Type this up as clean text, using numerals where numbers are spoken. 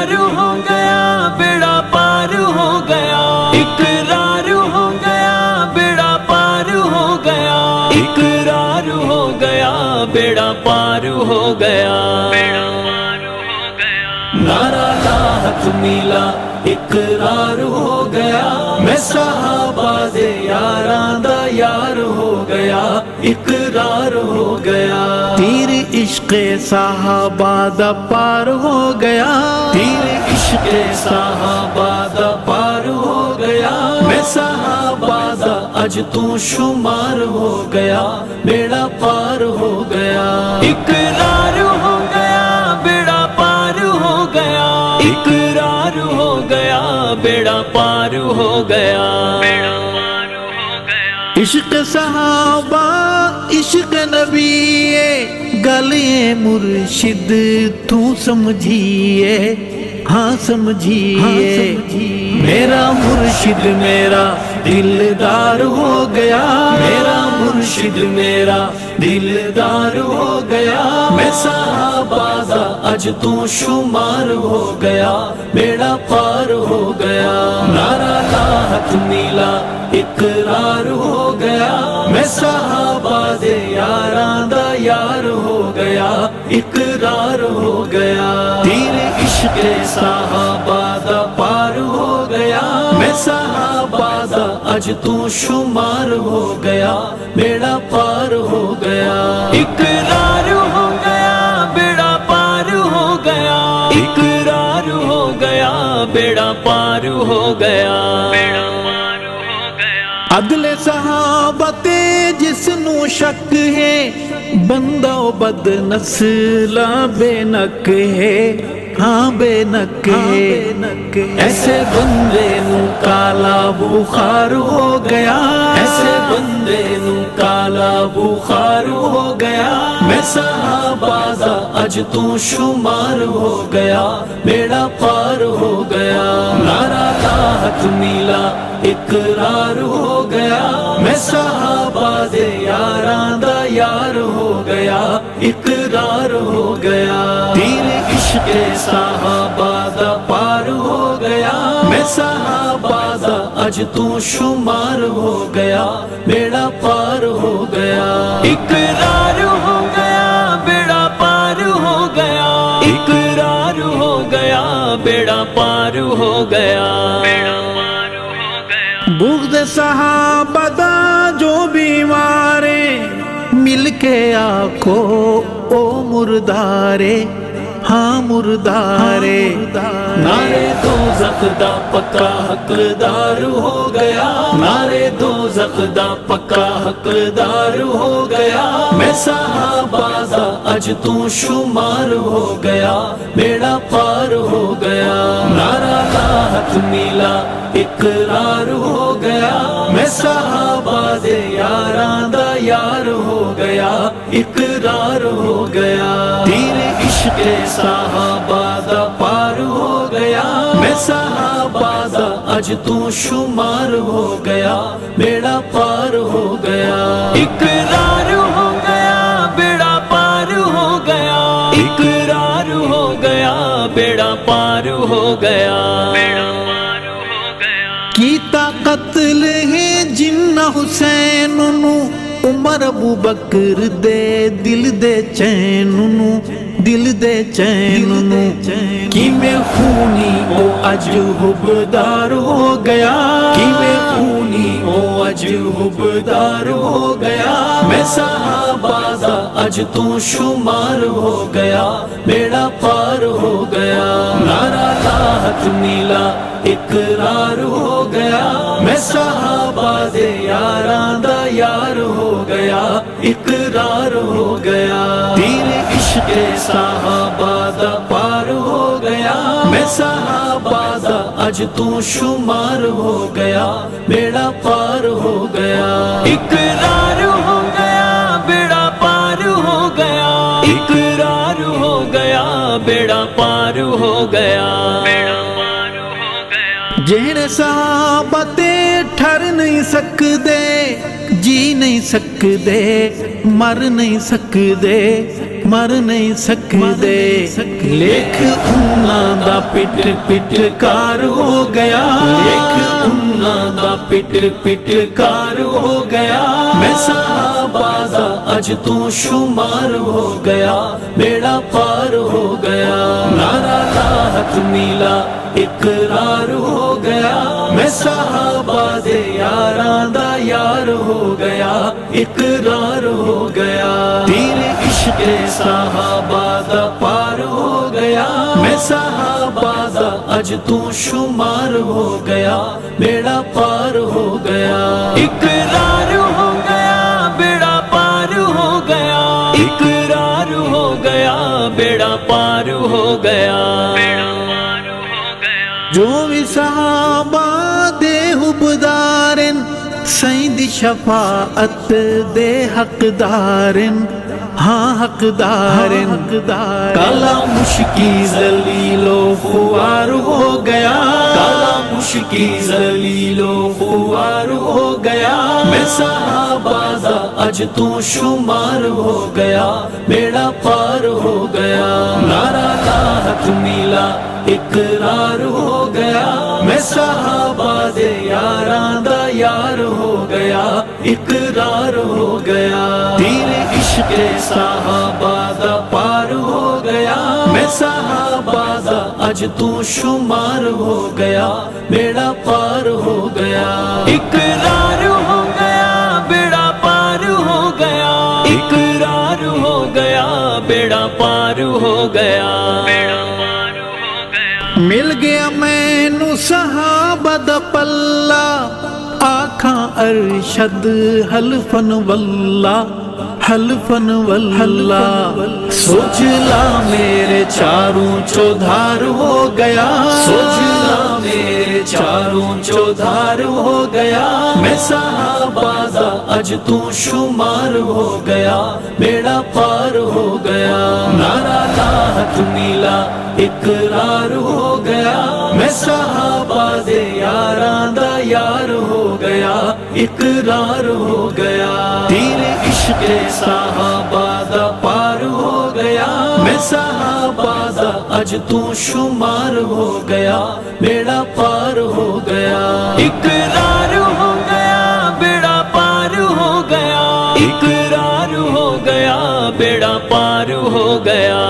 اقرار ہو گیا بیڑا پار ہو گیا، اقرار ہو گیا بیڑا پار ہو گیا، اقرار ہو گیا بیڑا پار ہو گیا، نعرہ لاحت میلا اقرار ہو گیا، میں صحابہ دے یاراں دا یار ہو گیا، اقرار ہو گیا، تیر عشق صحابہ دا پار ہو گیا، تیر عشق صحابہ دا پار ہو گیا، میں صحابہ دا اج تو شمار ہو گیا، بیڑا پار ہو گیا، اقرار ہو گیا بیڑا پار ہو گیا، اقرار ہو گیا بیڑا پار ہو گیا، عشق صحابہ عشق نبی گلے مرشد تو سمجھیے، ہاں سمجھیے، میرا مرشد میرا دلدار ہو گیا، میرا مرشد میرا دلدار ہو گیا، میں صحابہ دا اج تو شمار ہو گیا، بیڑا پار ہو گیا، نعرہ لاحت میلا اقرار ہو گیا، میں صحابہ دے یاراں دا یار ہو گیا، اقرار ہو گیا، تیر عشق صحابہ دا پار ہو گیا، میں صحابہ دا اج تو شمار ہو گیا، بیڑا پار ہو گیا، اقرار ہو گیا بیڑا پار ہو گیا، اقرار ہو گیا بیڑا پار ہو گیا، عدل صحابہ تے جس نو شک ہے، بندہ و بد نسلہ بے نک ہے، ہاں بے نک ہے، ایسے بندے نو کالا بخار ہو گیا، ایسے بندے نو کالا بخار ہو گیا، میں صحابہ دا اج تو شمار ہو گیا، بیڑا پار ہو گیا، نعرہ لاحت میلا اقرار ہو گیا، میں صحابہ دے یاراں دا یار ہو گیا، اقرار ہو گیا، تیر عشق صحابہ دا پار ہو گیا، میں صحابہ دا اج تو شمار ہو گیا، بیڑا پار ہو گیا، اقرار ہو گیا بیڑا پار ہو گیا، اقرار ہو گیا بیڑا پار ہو گیا، بغض صحابہ دا جو بیمارے، مل کے آکھو او مردارے، ہاں مردارے، نعرے دوزخ دا پکا حقدار ہو گیا، نعرے دوزخ دا پکا حقدار ہو گیا، میں صحابہ دا اج تو شمار ہو گیا، بیڑا پار ہو گیا، نعرہ لاحت میلا اقرار ہو گیا، میں صحابہ دے یاراں دا یار ہو گیا، اقرار ہو گیا، تیر عشق صحابہ دا پار ہو گیا، میں صحابہ دا اج تو شمار ہو گیا، بیڑا پار ہو گیا، اقرار ہو گیا بیڑا پار ہو گیا، اقرار ہو گیا بیڑا پار ہو گیا، کیتا قتل ہے جنہ حسین نو، عمر ابو بکر دے دل دے چین نو، دل دے چین نو، کیویں خونی او اج حبدار ہو گیا، کیویں خونی او اج حبدار ہو گیا، میں صحابہ دا اج تو شمار ہو گیا، بیڑا پار ہو گیا، نعرہ لاحت میلا اقرار ہو گیا، میں صحابہ دے یاراں دا یار ہو گیا، اقرار ہو گیا، تیر عشق صحابہ دا پار ہو گیا، میں صحابہ دا اج تو شمار ہو گیا، بیڑا پار ہو گیا، اقرار ہو گیا بیڑا پار ہو گیا، اقرار ہو گیا بیڑا پار ہو گیا، جہڑے صحابہ تے ٹھر نہیں سکدے، جی نہیں سکدے، مر نہیں سکدے، ਮਰ ਨਹੀਂ ਸਕਦੇ। ਲੇਖ ਉਹਨਾਂ ਦਾ ਪਿੱਟ ਪਿਟਕਾਰ ਹੋ ਗਿਆ, ਲੇਖ ਉਹਨਾਂ ਦਾ ਪਿੱਟ ਪਿਟਕਾਰ ਹੋ ਗਿਆ। ਮੈਂ ਸਹਾਬਾ ਦਾ ਅੱਜ ਤੂੰ ਸ਼ੁਮਾਰ ਹੋ ਗਿਆ, ਬੇੜਾ ਪਾਰ ਹੋ ਗਿਆ। ਨਾਰਾ ਲਾਹਤ ਮਿਲਾ ਇਕਰਾਰ ਹੋ ਗਿਆ, ਮੈਂ ਸਹਾਬਾ ਦੇ ਯਾਰਾਂ ਦਾ ਯਾਰ ਹੋ ਗਿਆ, ਇਕਰਾਰ ਹੋ ਗਿਆ। ਤੇਰੇ ਇਸ਼ਕ ਸਹਾਬਾ ਦਾ ਪਾਰ ਹੋ ਗਿਆ, ਮੈਂ ਸਹਾਬਾ ਦਾ ਅੱਜ ਤੂੰ ਸ਼ੁਮਾਰ ਹੋ ਗਿਆ, ਬੇੜਾ ਪਾਰ ਹੋ ਗਿਆ। ਇਕਰਾਰ ਹੋ ਗਿਆ, ਬੇੜਾ ਪਾਰ ਹੋ ਗਿਆ, ਇਕਰਾਰ ਹੋ ਗਿਆ, ਬੇੜਾ ਪਾਰ ਹੋ ਗਿਆ। ਜੋ ਵੀ ਸਹਾਬਾ ਦੇ ਹੁਬਦਾਰਨ ਸਈਦ ਸ਼ਫਾਅਤ ਦੇ ਹੱਕਦਾਰਨ, ਹਾਂ ਹੱਕਦਾਰਨ। ਕਾਲਾ ਮੁਸ਼ਕੀ ਜ਼ਲੀਲੋ ਖੁਆਰ ਹੋ ਗਿਆ, ਕਾਲਾ ਮੁਸ਼ਕੀ ਜ਼ਲੀਲੋ ਖੁਆਰ ਹੋ ਗਿਆ। ਮੈਂ ਸਹਾਬਾ ਦਾ ਅੱਜ ਤੂੰ ਸ਼ੁਮਾਰ ਹੋ ਗਿਆ, ਬੇੜਾ ਪਾਰ ਹੋ ਗਿਆ। ਨਾਰਾ ਲਾਹਤ ਮਿਲਾ ਇਕਰਾਰ ਹੋ ਗਿਆ, ਮੈਂ ਸਹਾਬਾ ਦੇ ਯਾਰਾਂ ਦਾ ਯਾਰ ਹੋ ਗਿਆ, ਇਕਰਾਰ ਹੋ ਗਿਆ। ਤੇਰੇ ਇਸ਼ਕ ਸਹਾਬਾ ਦਾ ਪਾਰ ਹੋ ਗਿਆ, ਮੈਂ ਸਹਾਬਾ ਦਾ ਅੱਜ ਤੂੰ ਸ਼ੁਮਾਰ ਹੋ ਗਿਆ, ਬੇੜਾ ਪਾਰ ਹੋ ਗਿਆ। ਇਕਰਾਰ ਹੋ ਗਿਆ, ਬੇੜਾ ਪਾਰ ਹੋ ਗਿਆ, ਇਕਰਾਰ ਹੋ ਗਿਆ, ਬੇੜਾ ਪਾਰ ਹੋ ਗਿਆ। ਮਿਲ ਗਿਆ ਮੈਨੂੰ ਸਹਾਬਾ ਦਾ ਪੱਲਾ, ਆਖਾਂ ਅਰਸ਼ਦ ਹਲਫਨ ਵੱਲਾ, ਹਲਫਨ ਵੱਲਾ। ਸੋਚ ਲਾ ਮੇਰੇ ਚਾਰੋਂ ਚੌਧਾਰ ਹੋ ਗਿਆ, ਸੋਚ ਲਾ ਮੇਰੇ ਚਾਰੋਂ ਚੌਧਾਰ ਹੋ ਗਿਆ। ਮੈਂ ਸਹਾਬਾ ਦਾ ਅੱਜ ਤੂੰ ਸ਼ੁਮਾਰ ਹੋ ਗਿਆ, ਬੇੜਾ ਪਾਰ ਹੋ ਗਿਆ। ਨਾਰਾ ਲਾਹਤ ਮਿਲਾ ਇਕਰਾਰ ਹੋ ਗਿਆ, ਮੈਂ ਸਹਾਬਾ ਦੇ ਯਾਰਾਂ ਦਾ ਯਾਰ ਹੋ ਗਿਆ, ਇਕਰਾਰ ਹੋ ਗਿਆ। ਤੇਰੇ ਇਸ਼ਕ ਸਹਾਬਾ ਦਾ ਪਾਰ ਹੋ ਗਿਆ, ਮੈਂ ਸਹਾਬਾ ਦਾ ਅੱਜ ਤੂੰ ਸ਼ੁਮਾਰ ਹੋ ਗਿਆ, ਬੇੜਾ ਪਾਰ ਹੋ ਗਿਆ। ਇਕਰਾਰ ਹੋ ਗਿਆ, ਬੇੜਾ ਪਾਰ ਹੋ ਗਿਆ, ਇਕਰਾਰ ਹੋ ਗਿਆ, ਬੇੜਾ ਪਾਰ ਹੋ ਗਿਆ।